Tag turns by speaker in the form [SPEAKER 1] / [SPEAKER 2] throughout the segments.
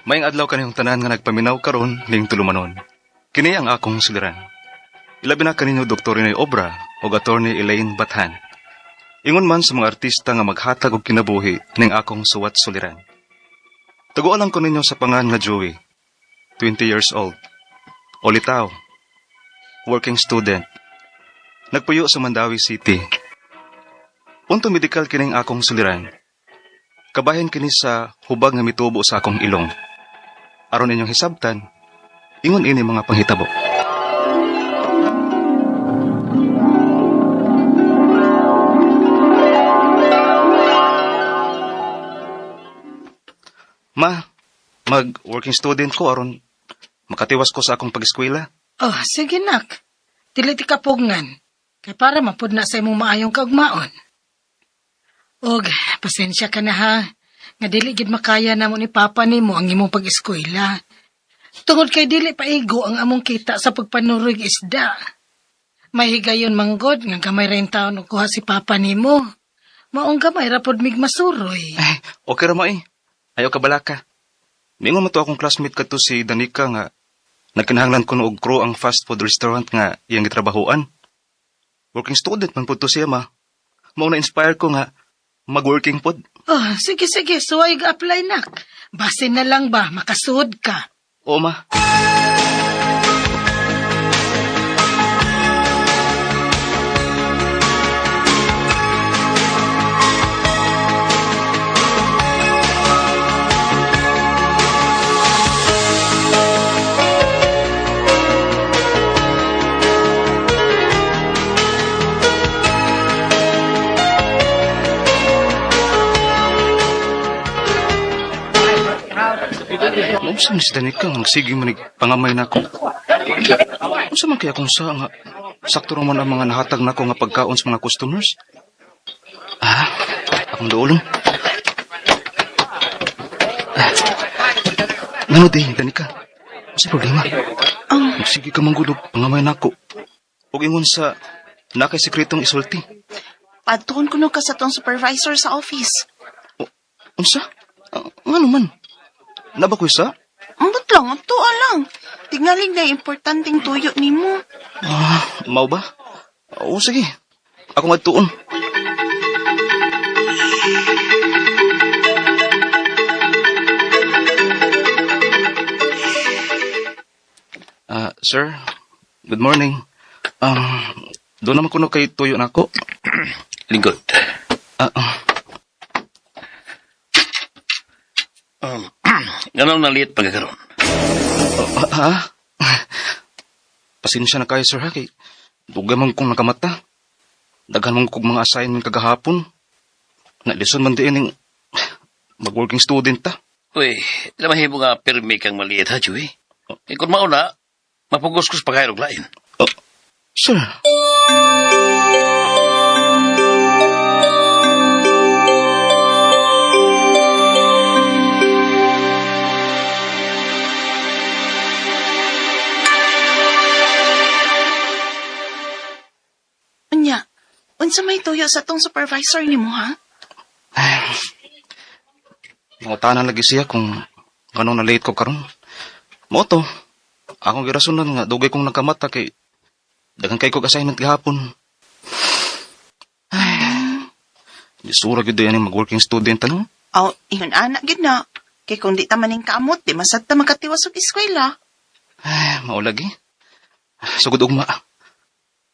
[SPEAKER 1] Maing adlaw kaniyong tanan nga nagpaminaw karon ning tulumanon. Kini ang akong suliran. Ilabi na kaninyo Dr. Inay Obra o Attorney Elaine Bathan. Ingon man sa mga artista nga maghatag og kinabuhi ning akong suwat suliran. Taguan lang ko ninyo sa pangan nga Joey, 20 years old. Olitaw, working student. Nagpuyo sa Mandawi City. Unto medikal kining akong suliran. Kabahin kini sa hubag nga mitubo sa akong ilong. Aron inyong hisabtan, ingon ini mga panghitabo. Ma, mag-working student ko aron makatiwas ko sa akong pag-eskwela.
[SPEAKER 2] Oh, sige nak. Dili ti kapugngan. Kay para mapud na sa imong maayong kaugmaon. Og, pasensya ka na ha. Nga dili gid makaya namo ni Papa nimo ang imong pag-eskwela. Tungod kay dili paigo ang among kita sa pagpanuroy isda. May higayon manggod nga gamay ra taon og kuha si Papa nimo. Maong gamay ra pod mig masuroy.
[SPEAKER 1] Ay, okay ra mo eh. Ayaw ka balaka. Mingon mo to akong classmate kadto si Danica nga nagkinahanglan ko og crew ang fast food restaurant nga iyang gitrabahoan. Working student man pud to siya ma. Mao na inspire ko nga mag-working pod.
[SPEAKER 2] Oh, sige, suway ga-apply nak. Base na lang ba, makasuod ka.
[SPEAKER 1] Oo ma. Unsa man si Danica nga sige manig pangamay nako. Unsa man kaya kung sa nga sakto ra man ang mga nahatag nako nga pagkaon sa mga customers? Akong doolong. Ngano din, Danica? Unsa problema? Sige ka manggulog pangamay nako. Ug ingon sa nakay sekretong isulti.
[SPEAKER 3] Padtuon ko no ka sa tong supervisor sa office.
[SPEAKER 1] Unsa? Ngano man? Nabakoy sa?
[SPEAKER 3] Ambot lang, tuwa lang. Tingaling na importanteng tuyo nimo.
[SPEAKER 1] Mau ba? Oo, sige. Ako magtuon. Sir, good morning. Doon naman kuno kay tuyo na ako.
[SPEAKER 4] Lingkod. Ganun na liit pagkakaroon.
[SPEAKER 1] Pasensya na kayo, sir, ha? Kay dugay man kong nakamata. Daghan man kong mga assignment kagahapon. Nalison man din yung mag-working student, ta.
[SPEAKER 4] Uy, ila mahimo nga pirmi kang maliit ha, Joey. Kung mauna, mapugos ko sa pagkairog lain.
[SPEAKER 1] Sir.
[SPEAKER 3] Unsa may tuyo sa tong supervisor nimo ha?
[SPEAKER 1] Mangutanan lagi siya kung ganun na late ko karon. Moto, akong girasunan nga dugay kong nakamata kay daghan kay ko assignment gahapon. Disura gyud yan yung mag-working student ano?
[SPEAKER 3] Ingon anak gid na. Kay kung di ta maning kaamot, di masad ta magkatiwas og eskwela.
[SPEAKER 1] Mao lagi. Sugod ugma.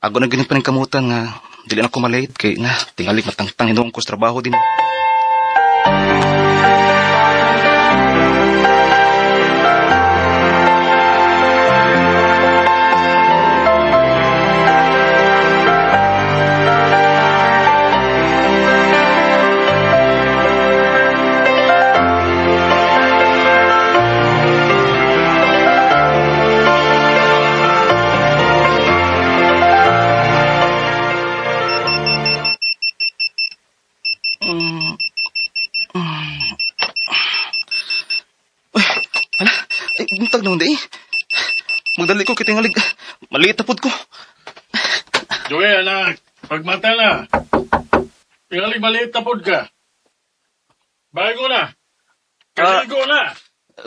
[SPEAKER 1] Ako na ganit pa ng kamutan nga dili na ko malate kay nga tingali matangtang hinuong ko sa trabaho din. Buntag na hindi. Magdali ko kitingalig. Maliit na pod ko.
[SPEAKER 5] Joey, anak. Pagmata na. Tingalig maliit na pod ka. Bago na. Kaligo na.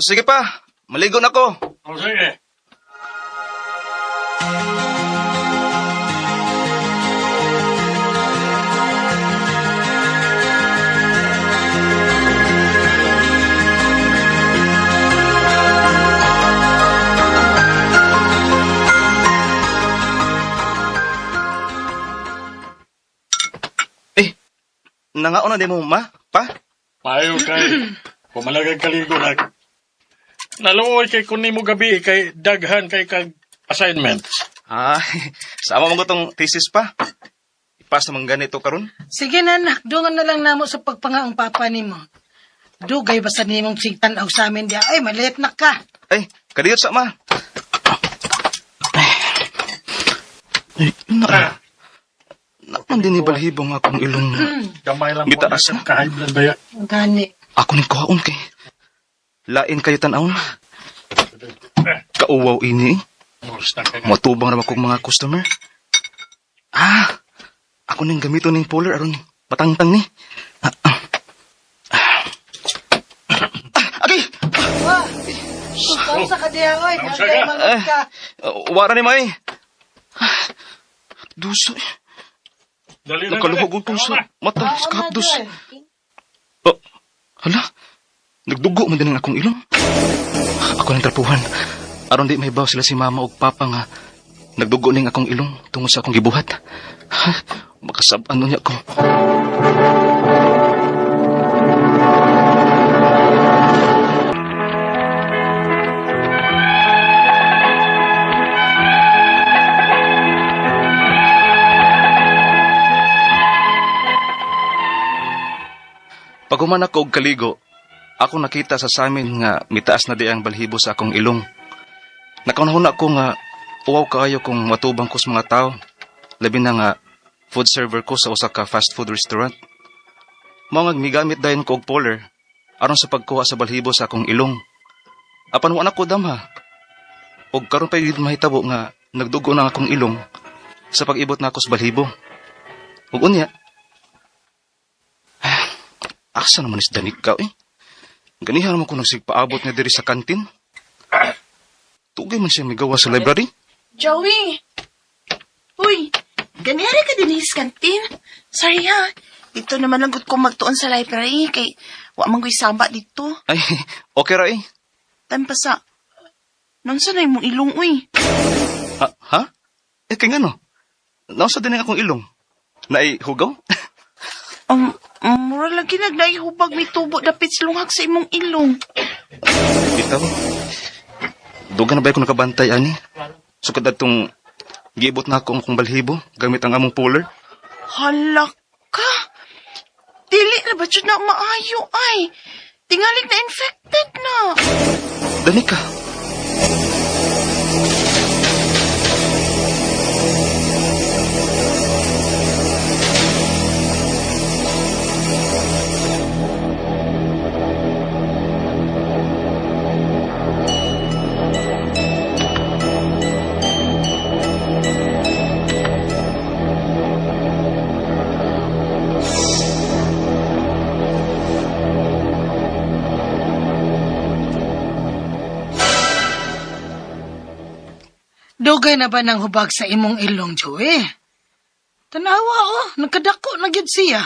[SPEAKER 1] Sige pa, maligo na ko.
[SPEAKER 5] O sige.
[SPEAKER 1] Nangaon na di mo, ma? Pa?
[SPEAKER 5] Maayo kay. Pumalagay kaligo na. Naluoy kay kunin mo gabi kay daghan kay kag assignment.
[SPEAKER 1] Sama mo tong thesis pa. Ipas naman ganito karon.
[SPEAKER 2] Sige na, anak. Dungan na lang namo sa pagpangaong papa ni mo. Dugay ba sa nimong sigtan aw sa amin diya? Ay, maliit na ka.
[SPEAKER 1] Ay, kadiyot sa ma. Ay, Naman din ni balhibong akong ilong.
[SPEAKER 5] Gamay lang
[SPEAKER 1] Gitaas
[SPEAKER 5] po
[SPEAKER 1] na.
[SPEAKER 5] kahit blood ba yan?
[SPEAKER 2] Gani.
[SPEAKER 1] Ako ni kuhaon kay. Lain kayo tanawon. Kauwaw ini.
[SPEAKER 5] Oras na ka nga.
[SPEAKER 1] Matubang naman kong mga customer. Ako nang gamito ng polar aron patangtang ni. Agay!
[SPEAKER 2] Ikaw sa kadiya, oy.
[SPEAKER 5] Ang
[SPEAKER 2] Hanggang
[SPEAKER 5] saga.
[SPEAKER 2] mangat ka.
[SPEAKER 1] Wara ni May. Duso.
[SPEAKER 5] Dali na.
[SPEAKER 1] Nakaluhog ko sa mata.
[SPEAKER 2] Baon na,
[SPEAKER 1] Skapdos.
[SPEAKER 2] Joy.
[SPEAKER 1] Hala. Nagdugo man din ang akong ilong. Ako nang trapuhan. Aron di may baw sila si mama o papa nga. Nagdugo ning akong ilong tungod sa akong gibuhat. Makasab-ano niya ko. Paghuman ako og kaligo, ako nakita sa samin nga mitaas na di ang balhibo sa akong ilong. Nakaunahon ako nga uwaw kaayo kung matubang ko sa mga tao, labi na nga food server ko sa usa ka fast food restaurant. Mao nga migamit dayon ko og polar aron sa pagkuha sa balhibo sa akong ilong. Apan wa na ko damha. Og karon pa gyud mahitabo nga nagdugo na ang akong ilong sa pag-ibot na ako sa balhibo. Ug unya, asa naman is danig ka, eh? Ganihan naman ko nagsigpaabot na diri sa kantin. Tugay man siya migawa sa library.
[SPEAKER 3] Joey! Uy, ganyan ka din sa kantin. Sorry ha. Dito naman lang gud ko magtuon sa library kay wa man ko'y samba dito.
[SPEAKER 1] Ay, okay ra eh.
[SPEAKER 3] Tan pa sa... Nonsa na imong ilong, uy?
[SPEAKER 1] Ha? Kay nga no? Nausa din ang akong ilong. Naay hugaw?
[SPEAKER 3] Mura lang ginagnaihubag ni tubo dapit silunghag sa imong ilong.
[SPEAKER 1] Bitaw. Dugan na ba ko nakabantay, ani? Sukad atong giibot na ako ang kong balhibo gamit ang among polar.
[SPEAKER 3] Hala ka! Dili na ba dyan na maayo ay? Tingalig na infected na.
[SPEAKER 1] Dani ka.
[SPEAKER 2] Dugay na ba ng hubag sa imong ilong, Joey? Tanawa, nagkadako na gyud siya.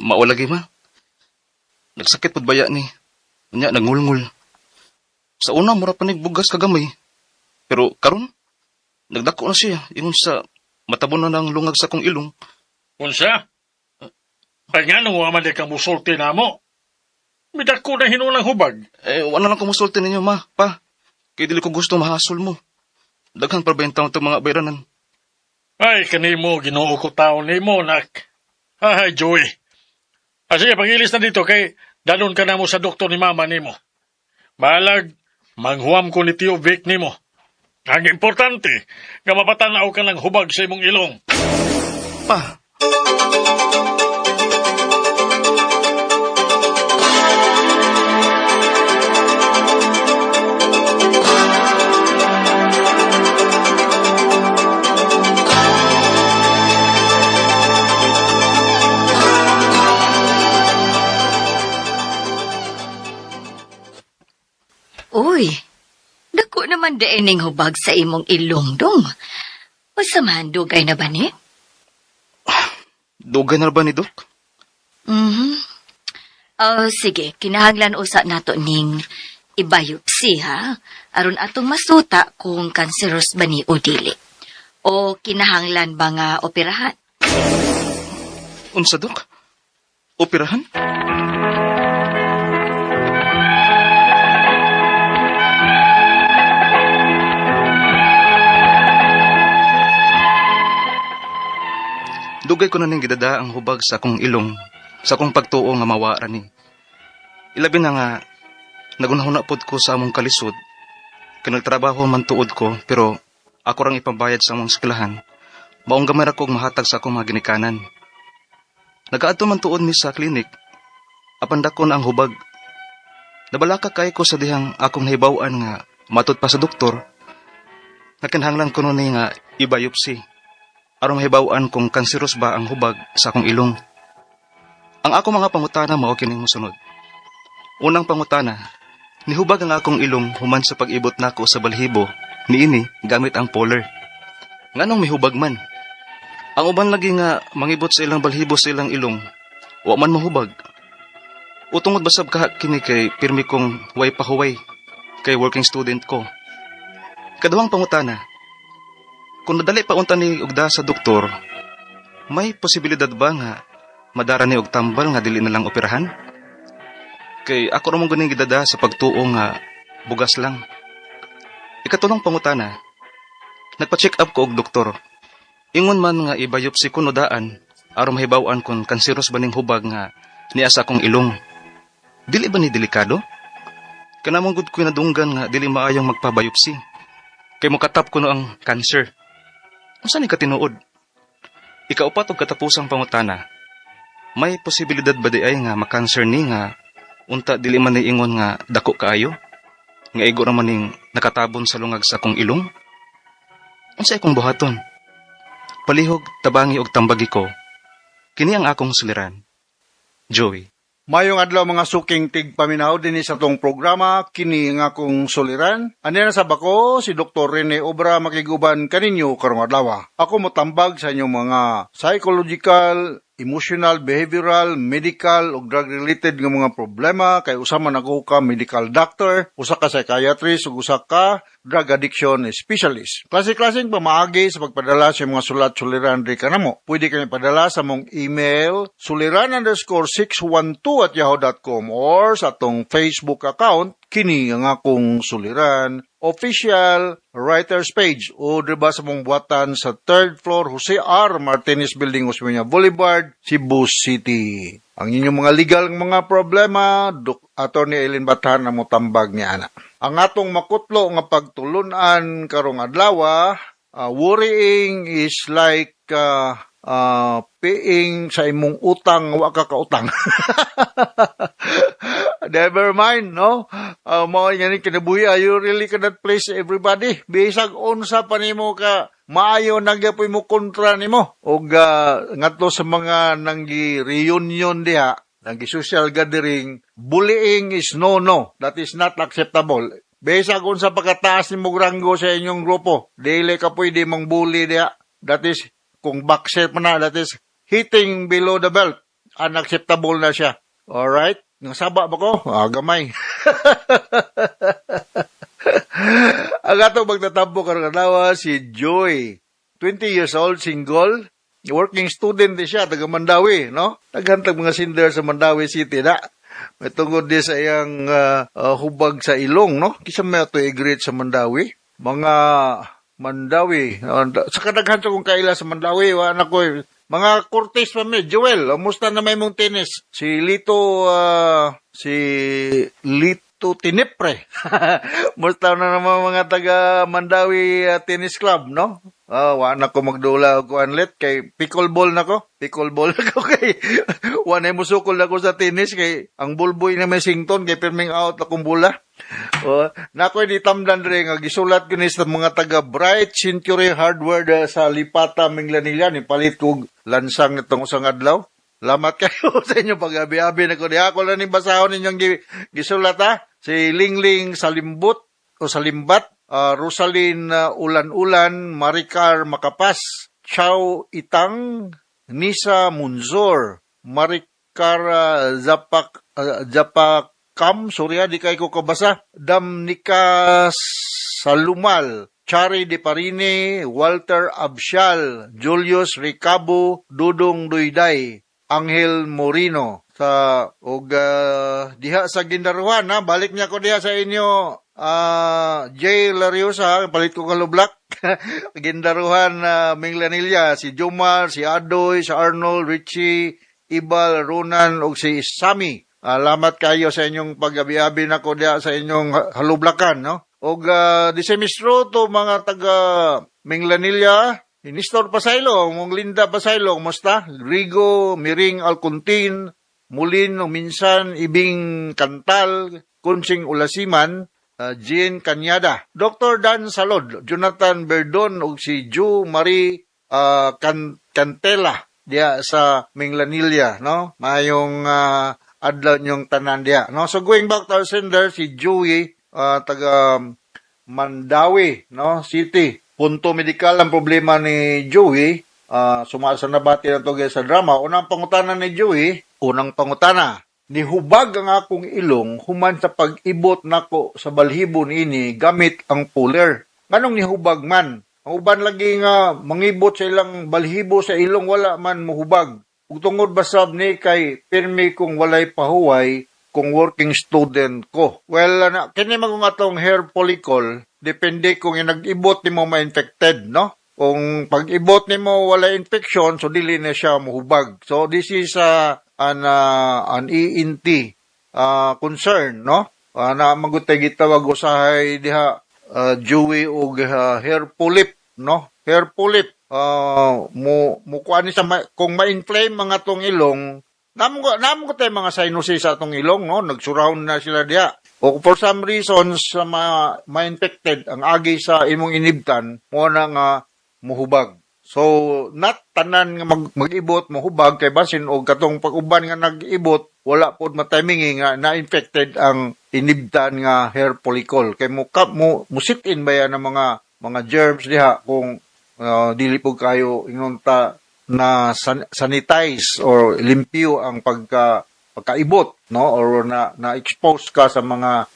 [SPEAKER 1] Mawalagi ma. Nagsakit pud baya ni. Nya nangulngul. Sa una mura pa nagbugas kagamay. Pero karon nagdako na siya ingon sa matabon na ng lungag sa kong ilong.
[SPEAKER 5] Unsa? Ay nga nung waman di kang musulti na mo. Midako na hinulang hubag.
[SPEAKER 1] Wala lang kumusulti ninyo ma, pa. Kaya dili ko gusto mahasol mo. Daghan pa ba yung taon itong mga bayranan?
[SPEAKER 5] Ay, kanimo, ginoo ko taon ni mo, nak. Ay, Joey. Sige, pagilis na dito kay dalon ka na mo sa doktor ni mama ni mo. Balag, manghuam ko ni Tio Vic ni mo. Ang importante, nga mapatanaw ka ng hubag sa imong ilong.
[SPEAKER 1] Pa,
[SPEAKER 6] Daining hubag sa imong ilong dong. O samahan dugay na ba ni?
[SPEAKER 1] Dugay na ba ni Dok?
[SPEAKER 6] Sige, kinahanglan usa nato ning ibayopsi ha. Aron atong masuta kung kanseros ba ni o dili. O kinahanglan ba nga operahan?
[SPEAKER 1] Unsa, Dok? Operahan? Dugay ko na ning gidada ang hubag sa akong ilong, sa akong pagtuo nga mawara ni. Ilabi na nga, nagunahuna pod ko sa among kalisod. Kinagtrabaho man tuod ko, pero ako rang ipambayad sa among eskwelahan. Maong gamay ra kog mahatag sa akong mga ginikanan. Nagaadto man tuod mi sa klinik, apan dakon ang hubag. Nabalaka kay ko sa dihang akong nahibaw-an nga matud pa sa doktor. Nakinhanglan ko nun nga ibayopsi. Aron mahibaw-an kung kanseros ba ang hubag sa akong ilong. Ang ako mga pangutana mao kining mosunod. Unang pangutana, nihubag ang akong ilong human sa pag-ibot nako sa balhibo niini gamit ang polar. Nganong mihubag man? Ang uban lagi nga mangibot sa ilang balhibo sa ilang ilong, wa man mahubag. Utungod basab ka kini kay pirmi kong way pahuway kay working student ko. Kaduhang pangutana, kung nadali pa unta ni ugda sa doktor, may posibilidad ba nga madara ni og tambal nga dili na lang operahan? Kay ako ramong ganing gidada sa pagtuo nga bugas lang. Ikatulong pangutana, nagpa-check up ko og doktor. Ingon man nga ibayopsi ko no daan aron mahibaw-an kung kanseros ba ning hubag nga niya sa akong ilong. Dili ba ni delikado? Kanamong gud ko nadunggan nga dili maayong magpabayopsi. Kay mokatap ko no ang cancer. Unsa ni katinuod? Ikaupat og katapusang pangutana. May posibilidad ba di ay nga makanser ni nga unta dili man ni ingon nga dako kaayo? Nga igo ra man ning nakatabon sa lungag sa akong ilong? Unsa akong buhaton? Palihog, tabangi og tambagi ko. Kini ang akong suliran. Joey.
[SPEAKER 7] Mayong adlaw mga suking tigpaminaw din sa tong programa, kini nga akong suliran. Ani na sa bako, si Dr. Rene Obra makiguban kaninyo karong adlaw. Ako motambag sa inyong mga psychological, emotional, behavioral, medical ug drug-related nga mga problema kay usa man ako ka medical doctor, usa ka psychiatrist ug usa ka drug addiction specialist. Klase-klaseng pamaagi sa pagpadala sa mga sulat-suliran di kanamo. Pwede kayo padala sa mong email suliran_612@yahoo.com or sa atong Facebook account kini ang akong suliran official writers page o diba sa mong buhatan sa 3rd floor Jose R. Martinez Building, Osmeña Boulevard, Cebu City. Ang inyong mga legal mga problema, Attorney Eileen Bathan na motambag ni ana. Ang atong makutlo nga pagtulunan karong adlaw, worrying is like paying sa imong utang wa ka kautang. Never mind, no? Mao yan kinabuhi, you really cannot please everybody. Bisag unsa pa nimo ka maayo nagyapoy mo kontra nimo. Og ngadto sa mga nanggi reunion diha, nanggi social gathering, bullying is no. That is not acceptable. Bisag unsa pagkataas nimo ranggo sa inyong grupo, dili ka pwede mong bully diha. That is kung backset man na, that is hitting below the belt. Unacceptable na siya. Alright? Nasaba ba ko? Gamay. Ang atong magtatampo karong adlaw si Joy. 20 years old, single. Working student din siya, taga Mandawi, no? Naghantag mga sinder sa Mandawi City na. May tungod din sa iyang hubag sa ilong, no? Kisa may ito i-greet sa Mandawi. Mga Mandawi. Sa kadaghan kong kaila sa Mandawi, anak ko, mga Cortez pa may, Joel, musta na may mong tennis? Si Lito Tinipre. Musta na naman mga taga Mandawi Tennis Club, no? Anak ko magdula ko anlet kay pickleball na ko. Pickleball na ko kay wanay musukol na ko sa tennis kay ang bulboy na may sington kay perming out akong bola. Nakoy di tamdan rin nga gisulat ko ni sa mga taga Bright Century Hardware sa Lipata Minglanilla ni palit ko lansang nitong usang adlaw. Lamat kayo sa inyo pag-abi-abi na ko. Di ako lang ni basahon ninyong gisulat ha. Si Lingling Salimbot o Salimbat. Rosalyn Ulan-Ulan, Maricar Macapas, Chow Itang, Nisa Munzor, Maricar Japakam, sorry di kay ko kabasa, Damnika Salumal, Chari De Parine, Walter Absyal, Julius Ricabo, Dudong Duyday, Angel Morino, sa diha sa Gindaruhan, ha? Balik niya ko diha sa inyo, Jay Lariosa, palit ko kalublak, Gindaruhan, Minglanilla, si Jomar, si Adoy, si Arnold, Richie, Ibal, Ronan, o si Sammy. Alamat kayo sa inyong pag-abi-abi na ko diha sa inyong halublakan, no? O di semestro to mga taga Minglanilla, Nistor Pasailong, mong Linda Pasailong, musta? Rigo, Miring Alcontin, Mulin, minsan, Ibing Kantal, Kunsing Ulasiman, Jean Kanyada, Dr. Dan Salod, Jonathan Berdon, ug si Ju Marie Cantela, diya sa Minglanilla, no? Mayong adlaw niyong tanan diya, no? So going back to our sender, si Joey, taga Mandawi, no? City. Punto medikal ang problema ni Joey, sumasa na bati na to sa drama. Unang pangutana ni Joey, nihubag ang akong ilong human sa pag-ibot nako sa balhibo niini gamit ang puller. Nganong nihubag man? Ang uban lagi nga mangibot sa ilang balhibo sa ilong wala man muhubag. Ug tungod basab ni kay pirmi kung walay pahuway kung working student ko. Well, kini magong atong hair follicle, depende kung nag-ibot nimo ma-infected, no? Kung pag-ibot nimo wala infection, so dili na siya muhubag. So this is an ENT concern, no? Na magutay gitawag usahay diha Joey og hair polyp, no? Hair polyp mo kuan ni sa kung ma-inflame mga tong ilong, namo ko tay mga sinuses sa atong ilong, no? Nagsurround na sila diha. O for some reasons sa ma-infected ang agi sa imong inibtan mo na nga muhubag. So, not tanan nga mag-ibot, mahubag, kay basin o katong pag-uban nga nag-ibot, wala po matimingi nga na-infected ang inibtan nga hair follicle. Kay sit-in ba yan ng mga germs diha kung dili po kayo inunta na sanitize or limpyo ang pagkaibot, no? Or na-expose ka sa mga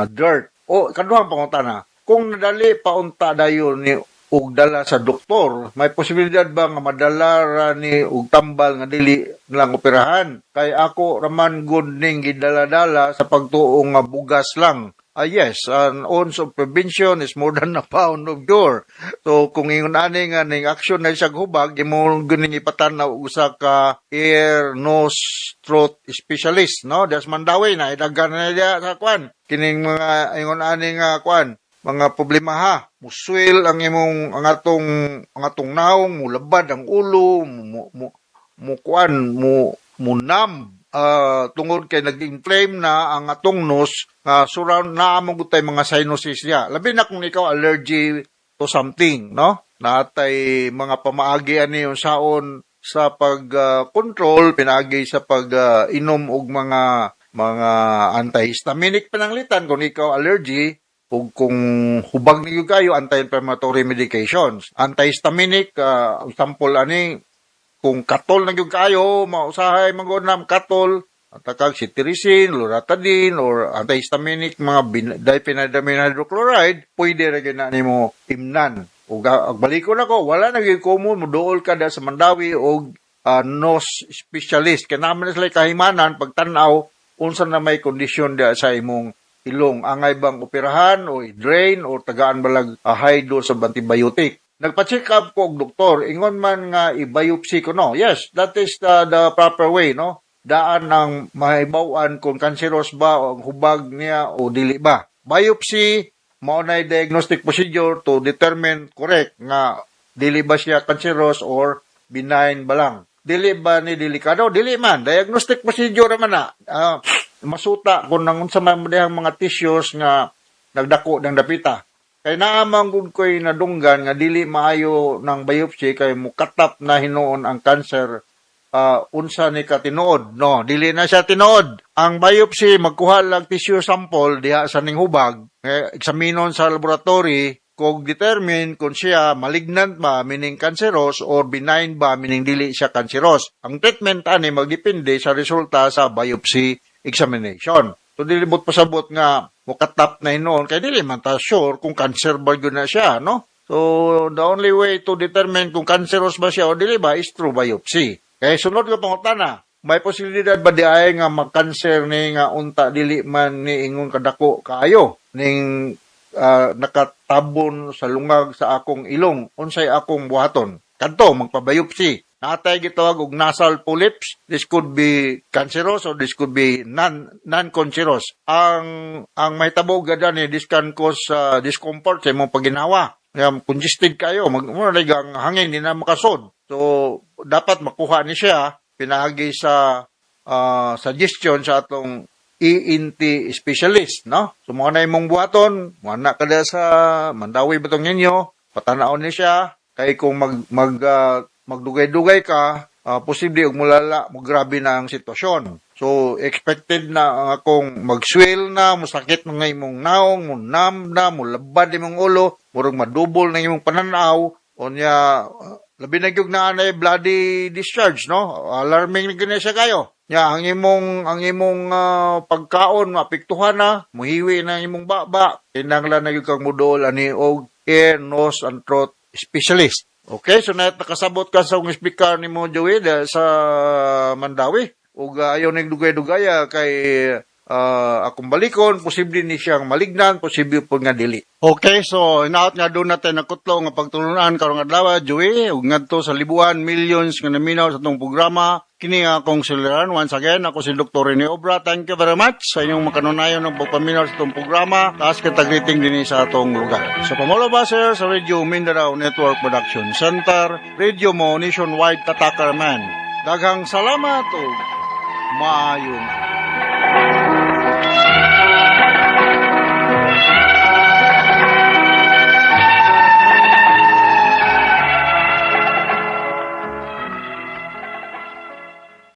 [SPEAKER 7] dirt. O, kaduhang pangutana, kung nadali paunta dayon ni ug dala sa doktor, may posibilidad ba nga madala ra ni ug tambal nga dili lang operahan? Kay ako raman good ning gidala-dala sa pagtuo nga bugas lang. Yes, an ounce of prevention is more than a pound of cure. So kung ingon ani nga ning action na siya hubag, imo guning ipatanaw usa ka ear, nose, throat specialist, no? Das Mandawi na idagan na diya sa kwan. Kining mga ingon ani nga kwan, mga problema ha, muswil ang imong ang atong naong, mulabad ang ulo, munam, tungod kay nag-inflame na ang atong nose, surround na among gutay mga sinuses niya. Labi na kung ikaw allergy to something, no? Natay mga pamaagi ani yung saon sa pag-control, pinagi sa pag-inom og mga antihistaminic pananglitan kung ikaw allergy. Ug kung hubag niyo kayo, anti-inflammatory medications. Antihistaminic, sample ani, kung katol na yung kayo, mausahay mag-unam katol, atakag cetirizine, loratadine, or antihistaminic, mga diphenhydramine hydrochloride, pwede na ginani mo imnan. Ug balik ko na ko, wala na yung common, muduol ka da sa Mandawi o nose specialist. Kaya naman na sila kahimanan, pagtanaw, unsa na may kondisyon da sa imong ilong, angay bang operahan o i-drain o tagaan balag high dose of antibiotic. Nagpa-check up ko og doktor, ingon man nga i-biopsy ko, no? Yes, that is the proper way, no? Daan ang mahibaw-an kung cancerous ba o ang hubag niya o dili ba. Biopsy, maunay diagnostic procedure to determine correct nga dili ba siya cancerous or benign ba lang. Dili ba ni delikado? Dili man. Diagnostic procedure naman na. Masuta kung nangunsa man mga tissues nga nagdako ng dapita. Kay naamang gud ko'y nadunggan nga dili maayo ng biopsy kay mukatap na hinuon ang cancer unsa ni ka tinuod. No, dili na siya tinuod. Ang biopsy, magkuha lang tissue sample diha sa ning hubag, eksaminon sa laboratory, kung determine kung siya malignant ba, meaning cancerous, or benign ba, meaning dili siya cancerous. Ang treatment ani magdepende sa resulta sa biopsy examination. So, dili mo't pasabot nga mukatap na hinoon, kaya dili man ta sure kung cancer ba yun na siya, no? So, the only way to determine kung cancerous ba siya o dili ba is through biopsy. Kaya sunod ko pangutana, may posibilidad ba di ay nga mag-cancer ni nga unta dili man ni ingon kadako kaayo ning nakatabon sa lungag sa akong ilong, unsay akong buhaton? Kadto magpabiopsy. Natay gitawag og nasal polyps. This could be cancerous or this could be non-cancerous. Ang mahitabo gada ni this can cause discomfort sa imong paginawa. Congested kayo, ang hangin di na makasod. So dapat makuha ni siya pinagi sa suggestion sa atong ENT specialist, no? So mga na imong buhaton, mga kada sa Mandawi Batong ninyo, patanaon ni siya kay kung magdugay-dugay ka, posible og mulala, mo grabe na ang sitwasyon. So, expected na ang akong mag-swell na, musakit na nga imong naong, munam na, mulabad imong ulo, murag madubol na imong pananaw, o niya, labi na gyud na anay bloody discharge, no? Alarming na gina siya kayo. Ya, ang imong pagkaon, mapiktuhan na, muhiwi na ang imong baba, kinanglan na gyud kang mudol ani og ear, nose, and throat specialist. Okay, so nakasabot ka sa speaker ni mo, Joey, sa Mandawi. Ug ayaw nagdugay-dugay kay akong balikon, posible ni siyang malignan, posible po nga dili. Okay, so inaot nga doon natin nakutlo nga pagtulunan karong adlaw, Joey, ug ngadto sa libuan, millions nga naminaw sa itong programa. Kini nga akong suliran. Once again, ako si Dr. Rene Obra. Thank you very much sa inyong makanunayon ng pagpaminaw sa itong programa. Taas kita-greeting din sa itong lugar. Sa Pamulo Baser, sa Radio Mindanao Network Production Center, Radio mo nationwide Tatakaraman. Daghang salamat o maayon.